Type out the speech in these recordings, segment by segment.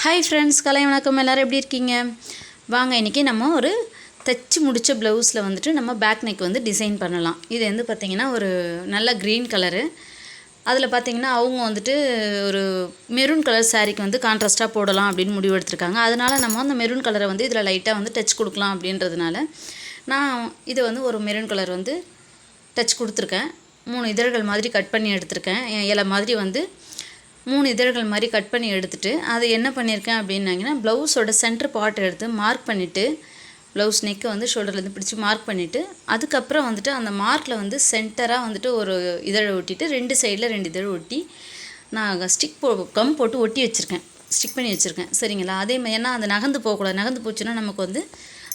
Hi friends, கலை வணக்கம். எல்லோரும் எப்படி இருக்கீங்க? வாங்க, இன்றைக்கி நம்ம ஒரு தைச்சி முடித்த ப்ளவுஸில் வந்துட்டு நம்ம பேக் நெக் வந்து டிசைன் பண்ணலாம். இது வந்து பார்த்திங்கன்னா ஒரு நல்ல க்ரீன் கலரு. அதில் பார்த்திங்கன்னா அவங்க வந்துட்டு ஒரு மெரூன் கலர் சாரீக்கு வந்து கான்ட்ராஸ்ட்டாக போடலாம் அப்படின்னு முடிவு எடுத்திருக்காங்க. அதனால் நம்ம அந்த மெரூன் கலரை வந்து இதில் லைட்டாக வந்து டச் கொடுக்கலாம் அப்படின்றதுனால நான் இது வந்து ஒரு மெரூன் கலர் வந்து டச் கொடுத்துருக்கேன். 3 இதழ்கள் மாதிரி கட் பண்ணி எடுத்திருக்கேன். இலை மாதிரி வந்து 3 இதழ்கள் மாதிரி கட் பண்ணி எடுத்துகிட்டு அது என்ன பண்ணியிருக்கேன் அப்படின்னாங்கன்னா, ப்ளவுஸோட சென்டர் பார்ட் எடுத்து மார்க் பண்ணிவிட்டு, ப்ளவுஸ் நெக்கை வந்து ஷோல்டர்லேருந்து பிடிச்சி மார்க் பண்ணிவிட்டு, அதுக்கப்புறம் வந்துட்டு அந்த மார்க்கில் வந்து சென்டராக வந்துட்டு ஒரு இதழை ஒட்டிட்டு 2 சைடில் 2 இதழ் ஒட்டி நான் கம் போட்டு ஒட்டி வச்சுருக்கேன், ஸ்டிக் பண்ணி வச்சுருக்கேன். சரிங்களா? அதே மாதிரி ஏன்னா அது நகர்ந்து போகக்கூடாது. நகர்ந்து போச்சுன்னா நமக்கு வந்து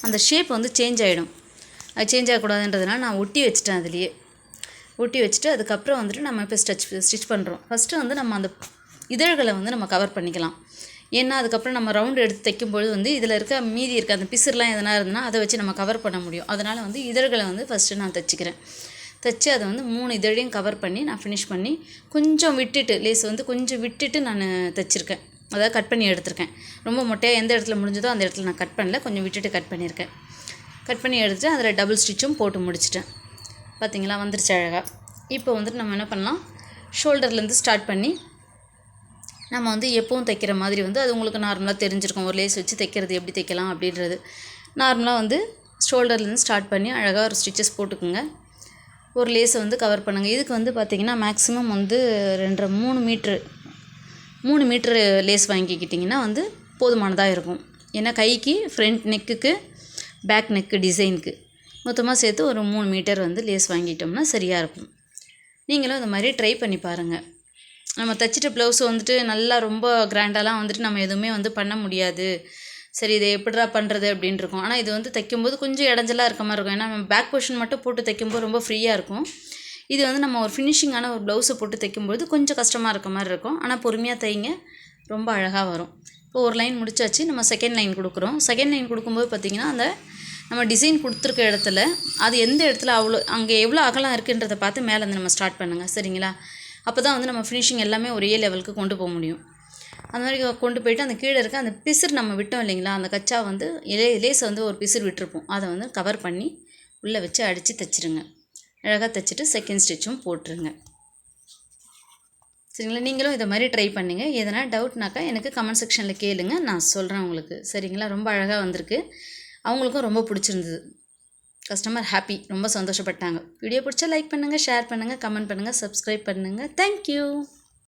அந்த ஷேப் வந்து சேஞ்ச் ஆகிடும். அது சேஞ்ச் ஆகக்கூடாதுன்றதுனால நான் ஒட்டி வச்சுட்டேன். அதுலேயே ஒட்டி வச்சுட்டு அதுக்கப்புறம் வந்துட்டு நம்ம இப்போ ஸ்டிச் பண்ணுறோம். ஃபஸ்ட்டு வந்து நம்ம அந்த இதழ்களை வந்து நம்ம கவர் பண்ணிக்கலாம். ஏன்னா அதுக்கப்புறம் நம்ம ரவுண்டு எடுத்து தைக்கும்பொழுது வந்து இதில் மீதி இருக்க அந்த பிசுறுலாம் எதனா இருந்ததுன்னா அதை வச்சு நம்ம கவர் பண்ண முடியும். அதனால் வந்து இதழ்களை வந்து ஃபஸ்ட்டு நான் தைச்சிக்கிறேன். தைச்சி அதை வந்து 3 இதழையும் கவர் பண்ணி நான் ஃபினிஷ் பண்ணி கொஞ்சம் விட்டுட்டு லேஸ் வந்து கொஞ்சம் விட்டுட்டு நான் தைச்சிருக்கேன். அதாவது கட் பண்ணி எடுத்திருக்கேன். ரொம்ப மொட்டையாக எந்த இடத்துல முடிஞ்சதோ அந்த இடத்துல நான் கட் பண்ணல, கொஞ்சம் விட்டுட்டு கட் பண்ணியிருக்கேன். கட் பண்ணி எடுத்துட்டு அதில் டபுள் ஸ்டிச்சும் போட்டு முடிச்சிட்டேன். பார்த்திங்களா, வந்துருச்சு அழகாக. இப்போ வந்துட்டு நம்ம என்ன பண்ணலாம், ஷோல்டர்லேருந்து ஸ்டார்ட் பண்ணி நம்ம வந்து எப்பவும் தைக்கிற மாதிரி வந்து அது உங்களுக்கு நார்மலாக தெரிஞ்சிருக்கும். ஒரு லேஸ் வச்சு தைக்கிறது எப்படி தைக்கலாம் அப்படின்றது. நார்மலாக வந்து ஷோல்டர்லேருந்து ஸ்டார்ட் பண்ணி அழகாக ஒரு ஸ்டிச்சஸ் போட்டுக்குங்க. ஒரு லேஸை வந்து கவர் பண்ணுங்கள். இதுக்கு வந்து பார்த்திங்கன்னா மேக்ஸிமம் வந்து 2.5 3 மீட்ரு லேஸ் வாங்கிக்கிட்டிங்கன்னா வந்து போதுமானதாக இருக்கும். ஏன்னா கைக்கு ஃப்ரண்ட் நெக்குக்கு பேக் நெக்கு டிசைனுக்கு மொத்தமாக சேர்த்து ஒரு 3 மீட்டர் வந்து லேஸ் வாங்கிட்டோம்னா சரியாக இருக்கும். நீங்களும் இந்த மாதிரி ட்ரை பண்ணி பாருங்கள். நம்ம தைச்சிட்ட ப்ளவுஸ் வந்துட்டு நல்லா ரொம்ப கிராண்டாலாம் வந்துட்டு நம்ம எதுவுமே வந்து பண்ண முடியாது. சரி, இதை எப்படிடா பண்ணுறது அப்படின்னு இருக்கும். ஆனால் இது வந்து தைக்கும்போது கொஞ்சம் இடைஞ்சலாக இருக்க மாதிரி இருக்கும். ஏன்னா நம்ம பேக் போர்ஷன் மட்டும் போட்டு தைக்கும்போது ரொம்ப ஃப்ரீயாக இருக்கும். இது வந்து நம்ம ஒரு ஃபினிஷிங்கான ஒரு ப்ளவுஸை போட்டு தைக்கும்போது கொஞ்சம் கஷ்டமாக இருக்க மாதிரி இருக்கும். ஆனால் பொறுமையாக தைங்க, ரொம்ப அழகாக வரும். இப்போ ஒரு லைன் முடிச்சாச்சு. நம்ம செகண்ட் லைன் கொடுக்குறோம். செகண்ட் லைன் கொடுக்கும்போது பார்த்திங்கன்னா அந்த நம்ம டிசைன் கொடுத்துருக்க இடத்துல அது எந்த இடத்துல அங்கே எவ்வளோ அகலம் இருக்குன்றதை பார்த்து மேலே வந்து நம்ம ஸ்டார்ட் பண்ணுங்கள். சரிங்களா? அப்போ தான் வந்து நம்ம ஃபினிஷிங் எல்லாமே ஒரே லெவலுக்கு கொண்டு போக முடியும். அந்த மாதிரி கொண்டு போய்ட்டு அந்த கீழே இருக்க அந்த பிசுறு நம்ம விட்டோம் இல்லைங்களா, அந்த கச்சா வந்து லேஸை வந்து ஒரு பிசுறு விட்டுருப்போம். அதை வந்து கவர் பண்ணி உள்ளே வச்சு அடித்து தைச்சிருங்க. அழகாக தைச்சிட்டு செகண்ட் ஸ்டிச்சும் போட்டுருங்க. சரிங்களா? நீங்களும் இதை மாதிரி ட்ரை பண்ணுங்கள். எதனா டவுட்னாக்கா எனக்கு கமெண்ட் செக்ஷனில் கேளுங்க, நான் சொல்கிறேன் உங்களுக்கு. சரிங்களா? ரொம்ப அழகாக வந்திருக்கு. அவங்களுக்கும் ரொம்ப பிடிச்சிருந்தது. கஸ்டமர் ஹாப்பி, ரொம்ப சந்தோஷப்பட்டாங்க. வீடியோ பிடிச்சா லைக் பண்ணுங்கள், ஷேர் பண்ணுங்கள், கமெண்ட் பண்ணுங்கள், சப்ஸ்கிரைப் பண்ணுங்கள். தேங்க்யூ.